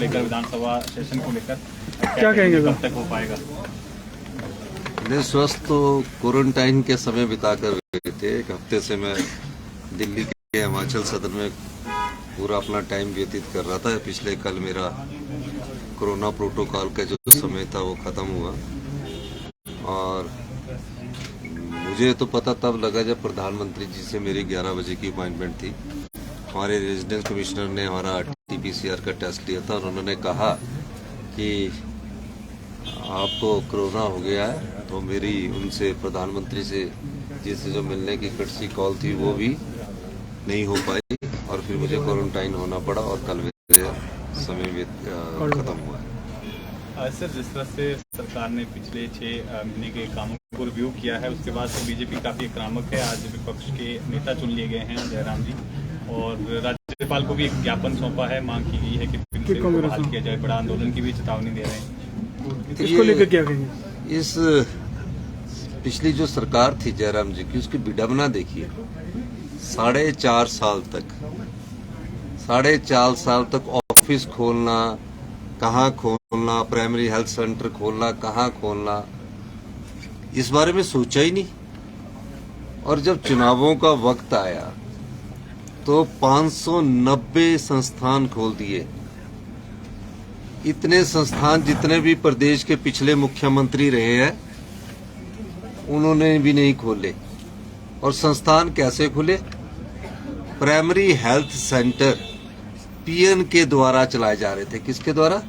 लेकर, विधानसभा सेशन को लेकर क्या कहेंगे? कब तक हो पाएगा? स्वस्थ तो क्वारंटाइन के समय बिताकर गए थे। एक हफ्ते से मैं दिल्ली के हिमाचल सदन में पूरा अपना टाइम व्यतीत कर रहा था। पिछले कल मेरा कोरोना प्रोटोकॉल का जो समय था वो खत्म हुआ, और मुझे तो पता तब लगा जब प्रधानमंत्री जी से मेरी 11 बजे की अपॉइंटमेंट थी। हमारे रेजिडेंस कमिश्नर ने हमारा RT-PCR का टेस्ट लिया था और उन्होंने कहा कि आपको कोरोना हो गया है। तो मेरी उनसे प्रधानमंत्री से जिससे जो मिलने की कटसी कॉल थी वो भी नहीं हो पाई, और फिर मुझे क्वारंटाइन होना पड़ा, और कल मेरे समय खत्म हुआ है। सर, जिस तरह से सरकार ने पिछले 6 महीने के कामों को रिव्यू किया है, उसके बाद से बीजेपी काफी आक्रामक है। आज विपक्ष के नेता चुन लिए गए हैं जयराम जी, और राज्यपाल को भी एक ज्ञापन सौंपा है। मांग की गई है कि फिर से बहाल किया जाए। बड़ा आंदोलन की भी चेतावनी दे रहे हैं। इसको लेकर क्या कहेंगे? इस पिछली जो सरकार थी जयराम जी की, उसकी विडंबना देखिए। 4.5 साल तक ऑफिस खोलना, कहाँ खोलना, प्राइमरी हेल्थ सेंटर खोलना, कहाँ खोलना, इस बारे में सोचा ही नहीं। और जब चुनावों का वक्त आया तो 590 संस्थान खोल दिए। इतने संस्थान जितने भी प्रदेश के पिछले मुख्यमंत्री रहे हैं उन्होंने भी नहीं खोले। और संस्थान कैसे खुले? प्राइमरी हेल्थ सेंटर PN के द्वारा चलाए जा रहे थे। किसके द्वारा?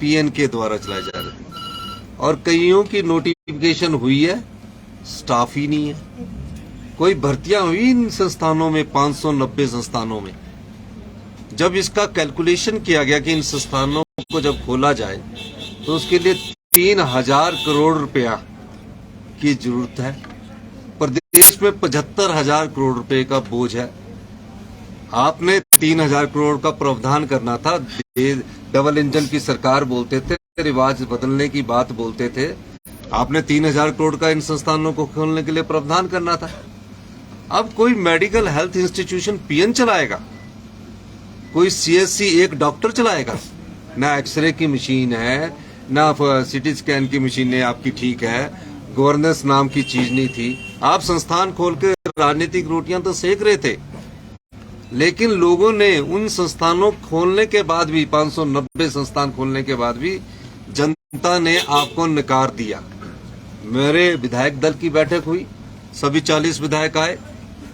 PN के द्वारा चलाए जा रहे थे। और कईयों की नोटिफिकेशन हुई है, स्टाफ ही नहीं है। कोई भर्तियां हुई इन संस्थानों में, 590 संस्थानों में। जब इसका कैलकुलेशन किया गया कि इन संस्थानों को जब खोला जाए तो उसके लिए 3000 करोड़ रुपया की जरूरत है। प्रदेश में 75,000 करोड़ रुपए का बोझ है। आपने 3000 करोड़ का प्रावधान करना था। डबल इंजन की सरकार बोलते थे, रिवाज बदलने की बात बोलते थे। आपने 3000 करोड़ का इन संस्थानों को खोलने के लिए प्रावधान करना था। अब कोई मेडिकल हेल्थ इंस्टीट्यूशन PN चलाएगा, कोई CSC एक डॉक्टर चलाएगा? ना एक्सरे की मशीन है, ना CT स्कैन की मशीनें आपकी ठीक है, गवर्नेंस नाम की चीज नहीं थी। आप संस्थान खोल के राजनीतिक रोटियां तो सेक रहे थे, लेकिन लोगों ने उन संस्थानों खोलने के बाद भी, 590 संस्थान खोलने के बाद भी जनता ने आपको नकार दिया। मेरे विधायक दल की बैठक हुई, सभी 40 विधायक आए,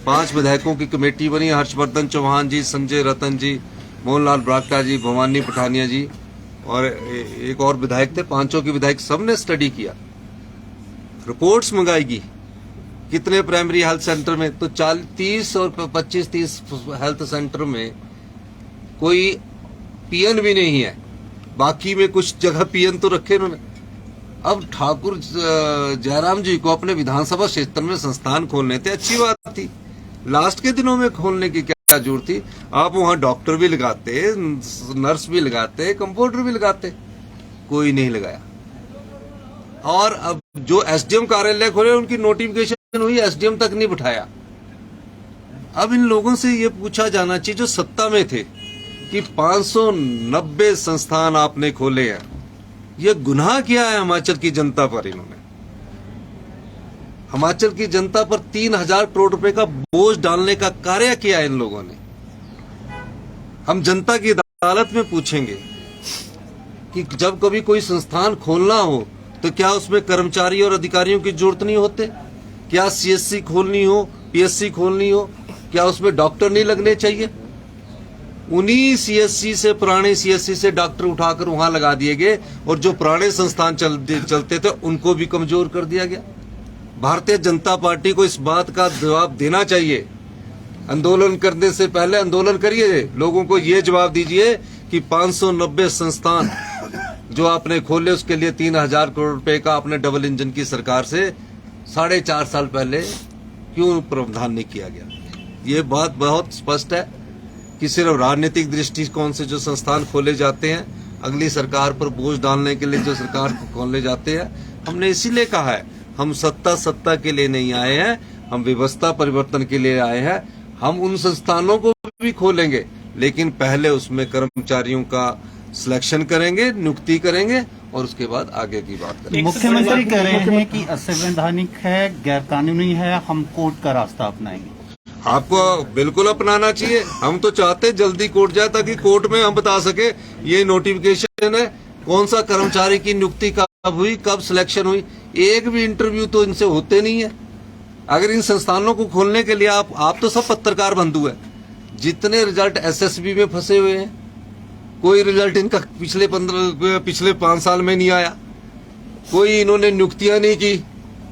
5 विधायकों की कमेटी बनी। हर्षवर्धन चौहान जी, संजय रतन जी, मोहनलाल ब्राक्टा जी, भवानी पठानिया जी और एक और विधायक थे। 5 के विधायक सबने स्टडी किया, रिपोर्ट्स मंगाएगी कितने प्राइमरी हेल्थ सेंटर में। तो 30 और 25-30 हेल्थ सेंटर में कोई PN भी नहीं है। बाकी में कुछ जगह PN तो रखे उन्होंने। अब ठाकुर जयराम जी को अपने विधानसभा क्षेत्र में संस्थान खोलने थे, अच्छी बात थी। लास्ट के दिनों में खोलने की क्या जरूरत थी? आप वहां डॉक्टर भी लगाते, नर्स भी लगाते, कंपाउंडर भी लगाते, कोई नहीं लगाया। और अब जो SDM कार्यालय खोले उनकी नोटिफिकेशन हुई, SDM तक नहीं बिठाया। अब इन लोगों से ये पूछा जाना चाहिए जो सत्ता में थे कि 590 संस्थान आपने खोले हैं, ये गुनाह किया है हिमाचल की जनता पर। इन्होंने हिमाचल की जनता पर 3000 करोड़ रुपए का बोझ डालने का कार्य किया है इन लोगों ने। हम जनता की अदालत में पूछेंगे कि जब कभी कोई संस्थान खोलना हो तो क्या उसमें कर्मचारी और अधिकारियों की जरूरत नहीं होते? क्या CSC खोलनी हो, PSC खोलनी हो, क्या उसमें डॉक्टर नहीं लगने चाहिए? उन्हीं CSC से, पुराने CSC से डॉक्टर उठाकर वहां लगा दिए गए, और जो पुराने संस्थान चलते थे उनको भी कमजोर कर दिया गया। भारतीय जनता पार्टी को इस बात का जवाब देना चाहिए। आंदोलन करने से पहले आंदोलन करिए, लोगों को ये जवाब दीजिए कि 590 संस्थान जो आपने खोले उसके लिए 3000 करोड़ रुपए का आपने डबल इंजन की सरकार से 4.5 साल पहले क्यों प्रावधान नहीं किया गया? ये बात बहुत स्पष्ट है कि सिर्फ राजनीतिक दृष्टिकोण से जो संस्थान खोले जाते हैं, अगली सरकार पर बोझ डालने के लिए जो सरकार को खोलने जाते हैं। हमने इसीलिए कहा है, हम सत्ता के लिए नहीं आए हैं, हम व्यवस्था परिवर्तन के लिए आए हैं। हम उन संस्थानों को भी खोलेंगे, लेकिन पहले उसमें कर्मचारियों का सिलेक्शन करेंगे, नियुक्ति करेंगे और उसके बाद आगे की बात करेंगे। मुख्यमंत्री कह रहे हैं कि असंवैधानिक है, गैरकानूनी है, हम कोर्ट का रास्ता अपनाएंगे। आपको बिल्कुल अपनाना चाहिए। हम तो चाहते हैं जल्दी कोर्ट जाए ताकि कोर्ट में हम बता सके ये नोटिफिकेशन है, कौन सा कर्मचारी की नियुक्ति कब हुई, कब सिलेक्शन हुई। एक भी इंटरव्यू तो इनसे होते नहीं है। अगर इन संस्थानों को खोलने के लिए आप तो सब पत्रकार बंधु है, जितने रिजल्ट एसएसबी में फंसे हुए हैं, कोई रिजल्ट इनका पिछले 5 साल में नहीं आया, कोई इन्होंने नियुक्तियां नहीं की,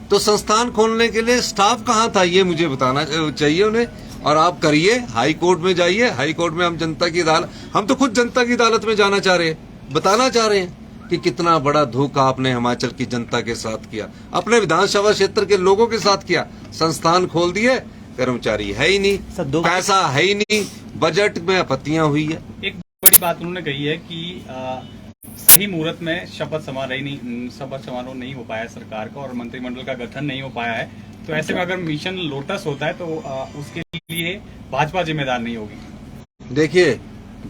तो संस्थान खोलने के लिए स्टाफ कहाँ था ये मुझे बताना चाहिए उन्हें। और आप करिए, हाई कोर्ट में जाइए। हाई कोर्ट में हम जनता की अदालत, हम तो खुद जनता की अदालत में जाना चाह रहे हैं, बताना चाह रहे हैं कि कितना बड़ा धोखा आपने हिमाचल की जनता के साथ किया, अपने विधानसभा क्षेत्र के लोगों के साथ किया। संस्थान खोल दिए, कर्मचारी है ही नहीं, पैसा है ही नहीं, बजट में आपत्तियां हुई है। एक बड़ी बात उन्होंने कही है कि सही मुहूर्त में शपथ समारोह नहीं हो पाया सरकार का और मंत्रिमंडल का गठन नहीं हो पाया है, तो ऐसे में अगर मिशन लोटस होता है तो उसके लिए भाजपा जिम्मेदार नहीं होगी। देखिए,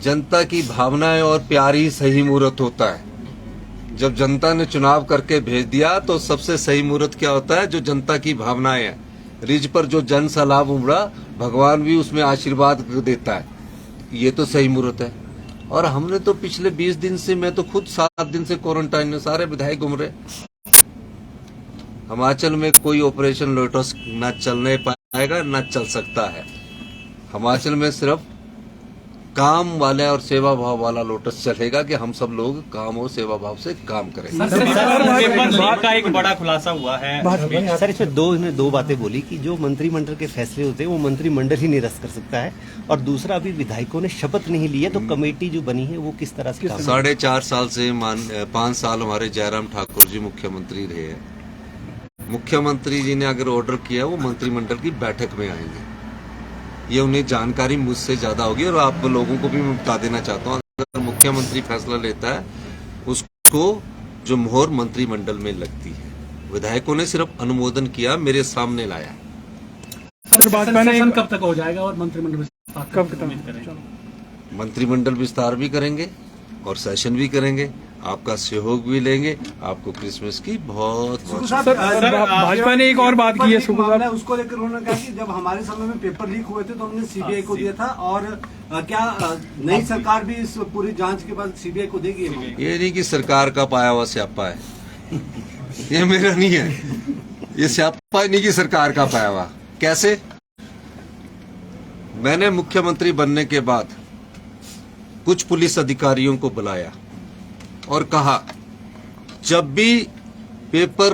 जनता की भावनाएं और प्यार ही सही मुहूर्त होता है। जब जनता ने चुनाव करके भेज दिया तो सबसे सही मुहूर्त क्या होता है, जो जनता की भावनाएं हैं। रिज पर जो जन सैलाब उमड़ा, भगवान भी उसमें आशीर्वाद देता है, ये तो सही मुहूर्त है। और हमने तो पिछले 20 दिन से, मैं तो खुद 7 दिन से क्वारंटाइन में, सारे विधायक घूम रहे। हिमाचल में कोई ऑपरेशन लोटस न चलने पाएगा, न चल सकता है। हिमाचल में सिर्फ काम वाले और सेवा भाव वाला लोटस चलेगा कि हम सब लोग काम और सेवा भाव से काम करेंगे। पेपर लीक का एक बड़ा खुलासा हुआ है सर, इसमें दो बातें बोली कि जो मंत्रिमंडल के फैसले होते हैं वो मंत्रिमंडल ही निरस्त कर सकता है, और दूसरा अभी विधायकों ने शपथ नहीं ली है, तो कमेटी जो बनी है वो किस तरह से 4.5 साल से 5 साल हमारे जयराम ठाकुर जी मुख्यमंत्री रहे हैं। मुख्यमंत्री जी ने अगर ऑर्डर किया वो मंत्रिमंडल की बैठक में आएंगे, ये उन्हें जानकारी मुझसे ज्यादा होगी। और आप लोगों को भी मैं बता देना चाहता हूँ, अगर मुख्यमंत्री फैसला लेता है उसको जो मोहर मंत्रिमंडल में लगती है। विधायकों ने सिर्फ अनुमोदन किया, मेरे सामने लाया। सर, कब तक हो जाएगा और मंत्रिमंडल विस्तार कब तक? मंत्रिमंडल विस्तार भी करेंगे और सेशन भी करेंगे, आपका सहयोग भी लेंगे। आपको क्रिसमस की बहुत बहुत सर, भाजपा ने एक और बात की है उसको लेकर उन्होंने कहा कि जब हमारे समय में पेपर लीक हुए थे तो हमने सीबीआई को दिया था, और क्या नई सरकार भी इस पूरी जांच के बाद सीबीआई को देगी? ये नहीं कि सरकार का पाया हुआ स्यापा है, ये मेरा नहीं है, ये स्यापा नहीं कि सरकार का पाया हुआ। कैसे? मैंने मुख्यमंत्री बनने के बाद कुछ पुलिस अधिकारियों को बुलाया और कहा, जब भी पेपर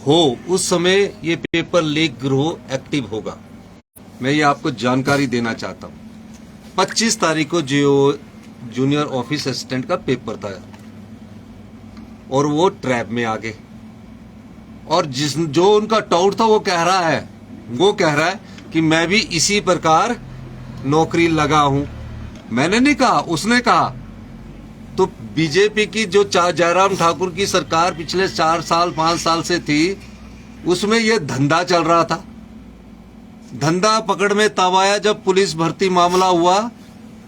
हो उस समय ये पेपर लीक गिरोह एक्टिव होगा। मैं ये आपको जानकारी देना चाहता हूं। 25 तारीख को जो जूनियर ऑफिस असिस्टेंट का पेपर था और वो ट्रैप में आ गए, और जो उनका टाउट था वो कह रहा है कि मैं भी इसी प्रकार नौकरी लगा हूं। मैंने नहीं कहा, उसने कहा। तो बीजेपी की जो जयराम ठाकुर की सरकार पिछले 4 साल 5 साल से थी, उसमें ये धंधा चल रहा था। धंधा पकड़ में तब आया जब पुलिस भर्ती मामला हुआ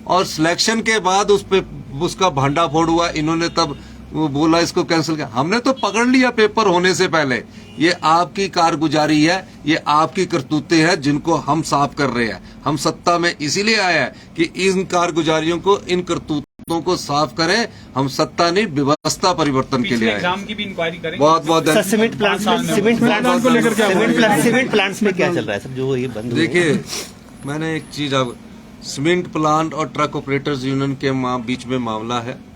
और सिलेक्शन के बाद उसका भांडाफोड़ हुआ। इन्होंने तब वो बोला इसको कैंसिल किया। हमने तो पकड़ लिया पेपर होने से पहले। ये आपकी कारगुजारी है, ये आपकी करतूतें हैं जिनको हम साफ कर रहे हैं। हम सत्ता में इसीलिए आए हैं कि इन कारगुजारियों को, इन करतूतों को साफ करें। हम सत्ता नहीं, व्यवस्था परिवर्तन के लिए आए। एग्जाम की भी इंक्वायरी करेंगे। बहुत बहुत सीमेंट प्लांट्स में क्या चल रहा है सर, जो ये बंद? देखिए, मैंने एक चीज, अब सीमेंट प्लांट और ट्रक ऑपरेटर्स यूनियन के बीच में मामला है।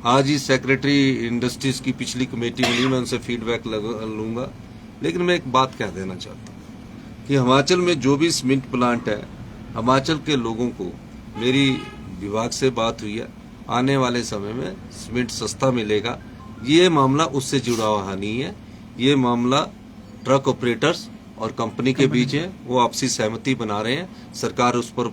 आज ही सेक्रेटरी इंडस्ट्रीज की पिछली कमेटी मिली, मैं उनसे फीडबैक लूंगा। लेकिन मैं एक बात कह देना चाहता हूँ कि हिमाचल में जो भी सीमेंट प्लांट है, हिमाचल के लोगों को, मेरी विभाग से बात हुई है, आने वाले समय में सीमेंट सस्ता मिलेगा। ये मामला उससे जुड़ा हुआ नहीं है, ये मामला ट्रक ऑपरेटर्स और कंपनी के बीच है। वो आपसी सहमति बना रहे हैं, सरकार उस पर